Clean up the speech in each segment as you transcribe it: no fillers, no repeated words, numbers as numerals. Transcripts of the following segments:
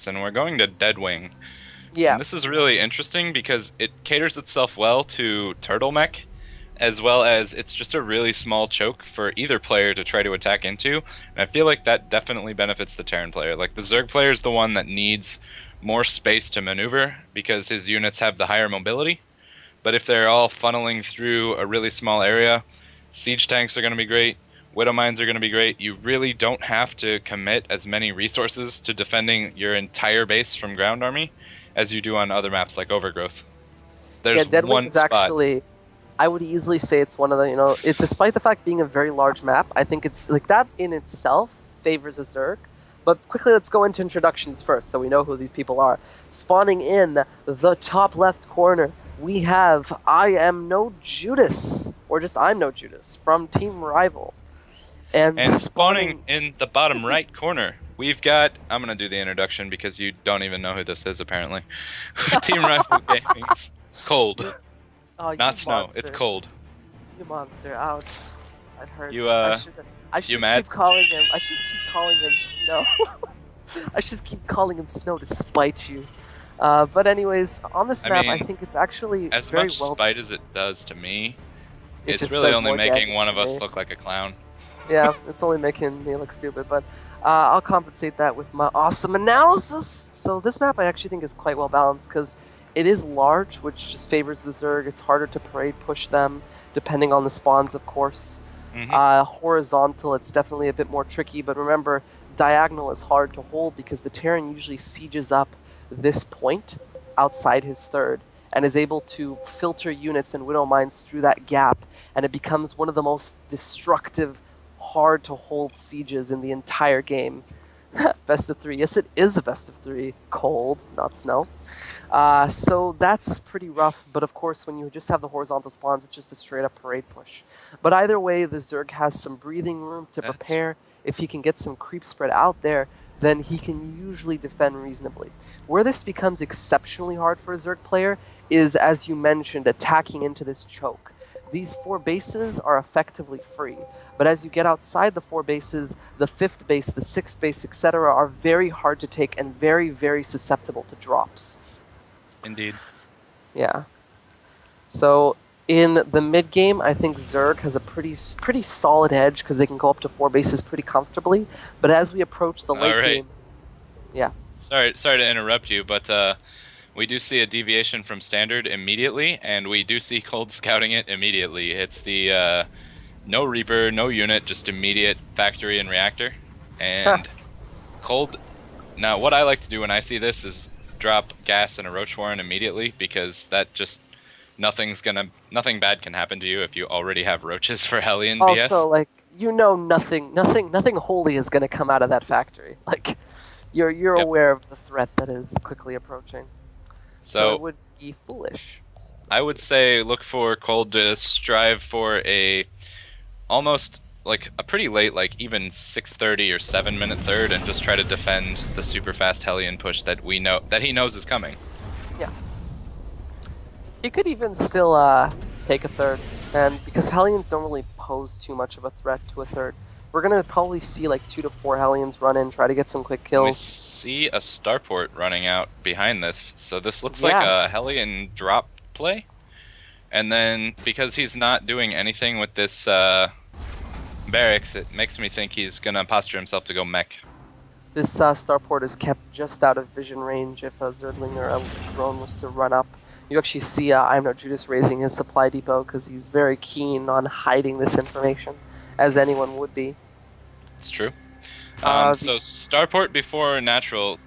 and we're going to Deadwing. Yeah, And this is really interesting because it caters itself well to Turtle Mech, as well as it's just a really small choke for either player to try to attack into. And I feel like that definitely benefits the Terran player. Like the Zerg player is the one that needs more space to maneuver because his units have the higher mobility. But if they're all funneling through a really small area, siege tanks are going to be great. Widow mines are going to be great. You really don't have to commit as many resources to defending your entire base from ground army as you do on other maps like Overgrowth. yeah. There's Deadwing one is spot. actually, I would easily say it's one of the, it's despite the fact being a very large map, I think it's like that in itself favors a Zerg. But quickly, let's go into introductions first, so we know who these people are. Spawning in the top left corner, we have ImNoJudas, or just ImNoJudas from Team Rival, and And spawning spawning. in the bottom right corner, we've got. I'm going to do the introduction because you don't even know who this is, apparently. Team Rifle Gaming's Cold. You, oh, you Not snow, it's monster! cold. You monster! Ouch! That You, hurts. I should you just mad? keep calling him. I should just keep calling him Snow. I should just keep calling him Snow to spite you. But anyways, on this I map, I mean, think it's actually as very much well. spite as it does to me, It it's just really does only more making damage one to of us me. look like a clown. Yeah, it's only making me look stupid, but I'll compensate that with my awesome analysis. So this map, I actually think is quite well balanced because it is large, which just favors the Zerg. It's harder to parade push them, depending on the spawns, of course. Hmm. Horizontal, it's definitely a bit more tricky, but remember, diagonal is hard to hold because the Terran usually sieges up this point outside his third and is able to filter units and widow mines through that gap, and it becomes one of the most destructive, hard to hold sieges in the entire game. Best of three. Yes, it is a best of three. Cold, not snow. So that's pretty rough, but of course, when you just have the horizontal spawns, it's just a straight up parade push. But either way, the Zerg has some breathing room to That's prepare. If he can get some creep spread out there, then he can usually defend reasonably. Where this becomes exceptionally hard for a Zerg player is, as you mentioned, attacking into this choke. These four bases are effectively free, but as you get outside the four bases, the fifth base, the sixth base, etc., are very hard to take and very, very susceptible to drops. indeed. Yeah. So in the mid game, I think Zerg has a pretty solid edge because they can go up to four bases pretty comfortably. But as we approach the late All right. game, yeah, Sorry to interrupt you, but we do see a deviation from standard immediately, and we do see Cold scouting it immediately. It's the no Reaper, no unit, just immediate factory and reactor. And Cold. Now, what I like to do when I see this is drop gas and a Roach Warren immediately because that just nothing bad can happen to you if you already have roaches for Hellion also BS. like nothing holy is going to come out of that factory. Like you're Yep. aware of the threat that is quickly approaching. So it So would be foolish. I would say look for Cold to strive for a almost like a pretty late, like even 6:30 or 7-minute third, and just try to defend the super fast Hellion push that he knows is coming. Yeah. He could even still take a third, and because Hellions don't really pose too much of a threat to a third, we're gonna probably see like 2 to 4 Hellions run in, try to get some quick We kills. see a starport running out behind this, so this looks like a Yes. Hellion drop play. And then because he's not doing anything with this barracks, it makes me think he's gonna posture himself to go mech. This starport is kept just out of vision range if a Zergling or a drone was to run up. You actually see ImNoJudas raising his supply depot because he's very keen on hiding this information, as anyone would be. It's true. So These starport before natural.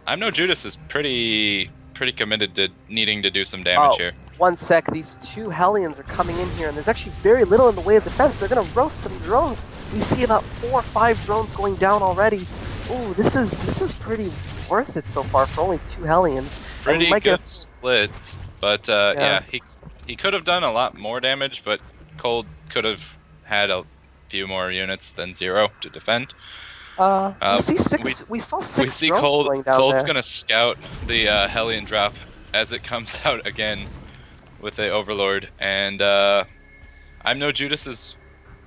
ImNoJudas is pretty committed to needing to do some damage Oh, here. one sec. These two Hellions are coming in here, and there's actually very little in the way of defense. They're going to roast some drones. We see about 4 or 5 drones going down already. Ooh, this is pretty worth it so far for only 2 Hellions. And we Pretty might good get split, but yeah, he could have done a lot more damage, but Cold could have had a few more units than 0 to defend. we see 6. We saw 6 We see drones going down Cold's there. gonna scout the Hellion drop as it comes out again with the Overlord, and ImNoJudas's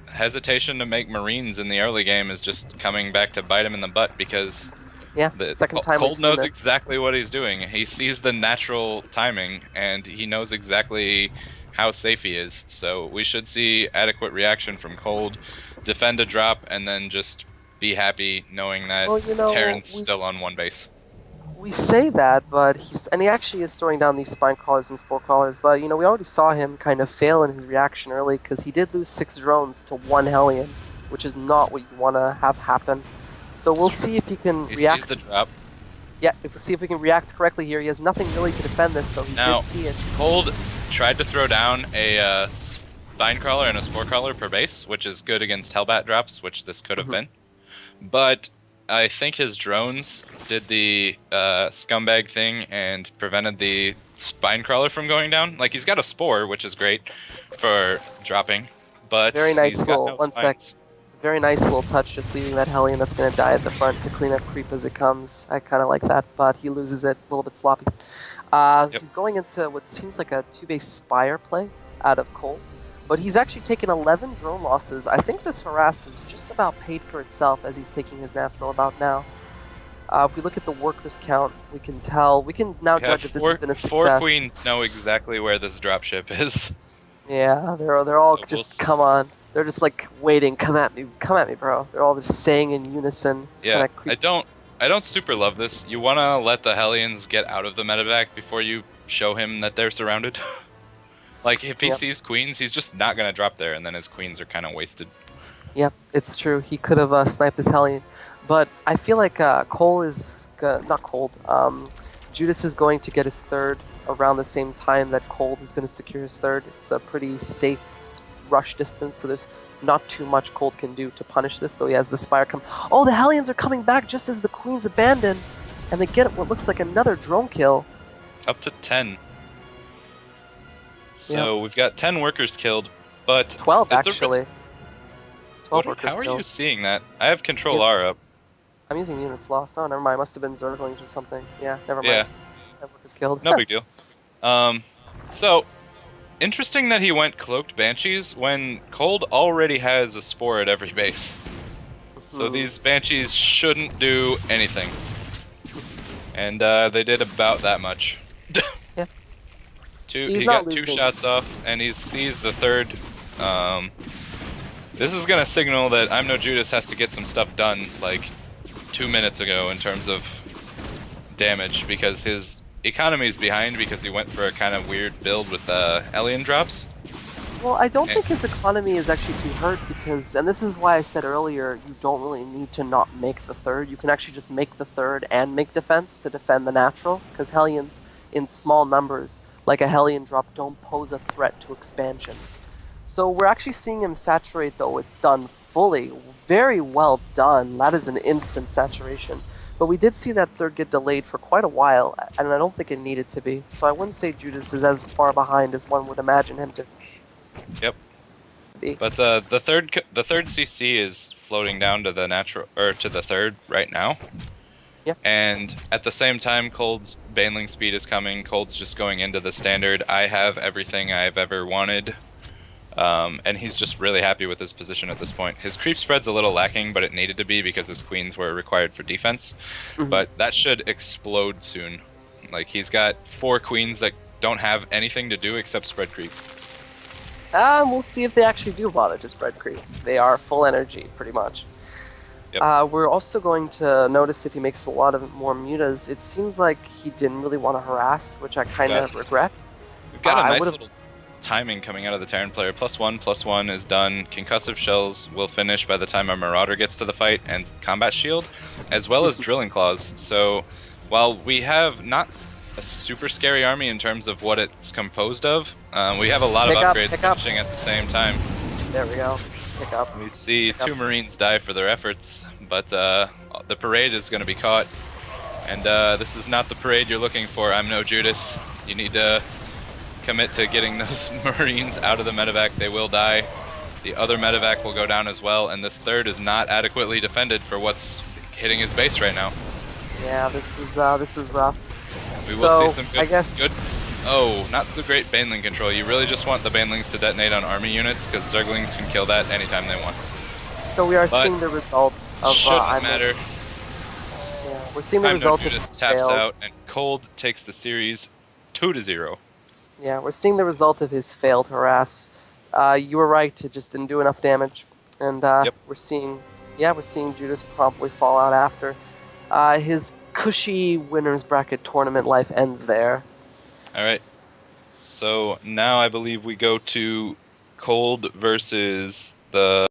hesitation to make Marines in the early game is just coming back to bite him in the butt because Yeah, second time we've Cold seen knows this. exactly what he's doing. He sees the natural timing, and he knows exactly how safe he is. So we should see adequate reaction from Cold, defend a drop, and then just be happy knowing that Well, you know, Terran's still on one base. we say that, but he actually is throwing down these spine crawlers and spore crawlers. But you know, we already saw him kind of fail in his reaction early because he did lose 6 drones to 1 Hellion, which is not what you want to have happen. So we'll see if he can react. He sees the drop. Yeah, if we see if we can react correctly here. He has nothing really to defend this, though. He Now, did see it. Cold tried to throw down a spine crawler and a spore crawler per base, which is good against Hellbat drops, which this could have been. But I think his drones did the scumbag thing and prevented the spine crawler from going down. Like, he's got a spore, which is great for dropping, but Very nice he's got little, no one spines. sec. Very nice little touch, just leaving that Hellion that's going to die at the front to clean up creep as it comes. I kind of like that, but he loses it a little bit sloppy. He's going into what seems like a 2-base Spire play out of Cold, but he's actually taken 11 drone losses. I think this harass is just about paid for itself as he's taking his natural about now. If we look at the workers count, we can tell, we can now judge if this has been a success. 4 queens know exactly where this dropship is. Yeah, they're all So just, come on. They're just like waiting, come at me, bro. They're all just saying in unison. It's Yeah, kinda I don't super love this. You want to let the Hellions get out of the medevac before you show him that they're surrounded. Like, if he sees queens, he's just not going to drop there, and then his queens are kind of wasted. Yep, it's true. He could have sniped his Hellion. But I feel like Cole is... not Cold. Judas is going to get his third around the same time that Cold is going to secure his third. It's a pretty safe rush distance, so there's not too much Cold can do to punish this, though he has the Spire come... Oh, the Hellions are coming back just as the Queens abandon, and they get what looks like another drone kill. Up to 10. So we've got 10 workers killed, but... 12, actually. 12 workers How are killed. you seeing that? I have Control R up. I'm using units lost. Oh, never mind. Must have been Zerglings or something. Yeah, never mind. Yeah. 10 workers killed. No big deal. So, interesting that he went Cloaked Banshees when Cold already has a spore at every base. So these Banshees shouldn't do anything. And they did about that much. Yeah. He got 2 shots off, and he sees the third. This is going to signal that ImNoJudas has to get some stuff done, like, 2 minutes ago in terms of damage, because his economy is behind because he went for a kind of weird build with the alien drops. Well, I don't think his economy is actually too hurt because, and this is why I said earlier, you don't really need to not make the third. You can actually just make the third and make defense to defend the natural, because Hellions in small numbers, like a Hellion drop, don't pose a threat to expansions. So we're actually seeing him saturate, though. It's done fully. Very well done. That is an instant saturation. But we did see that third get delayed for quite a while, and I don't think it needed to be. So I wouldn't say Judas is as far behind as one would imagine him to Yep. be. But the third CC is floating down to the natural, or to the third right now. Yep. And at the same time, Cold's Baneling speed is coming. Cold's just going into the standard. I have everything I've ever wanted. And he's just really happy with his position at this point. His creep spread's a little lacking, but it needed to be because his queens were required for defense. But that should explode soon. Like, he's got 4 queens that don't have anything to do except spread creep. We'll see if they actually do bother to spread creep. They are full energy, pretty much. Yep. We're also going to notice if he makes a lot of more mutas. It seems like he didn't really want to harass, which I kind of regret. We've got a nice little timing coming out of the Terran player. +1/+1 is done. Concussive shells will finish by the time our Marauder gets to the fight, and combat shield, as well as drilling claws. So while we have not a super scary army in terms of what it's composed of, we have a lot of upgrades finishing at the same time. There we go. Pick up. We see 2 Marines die for their efforts, but the parade is going to be caught. And this is not the parade you're looking for, ImNoJudas. You need to commit to getting those Marines out of the medevac. They will die. The other medevac will go down as well, and this third is not adequately defended for what's hitting his base right now. Yeah, this is rough. We will see some good, I guess... Oh, not so great Baneling control. You really just want the Banelings to detonate on army units, because Zerglings can kill that anytime they want. So we are seeing the result of shouldn't matter. Yeah. We're seeing the result of his ImNoJudas taps failed. out, and Cold takes the series 2-0. Yeah, we're seeing the result of his failed harass. You were right; it just didn't do enough damage, and Yep. we're seeing Judas promptly fall out after. His cushy winners bracket tournament life ends there. All right. So now I believe we go to Cold versus the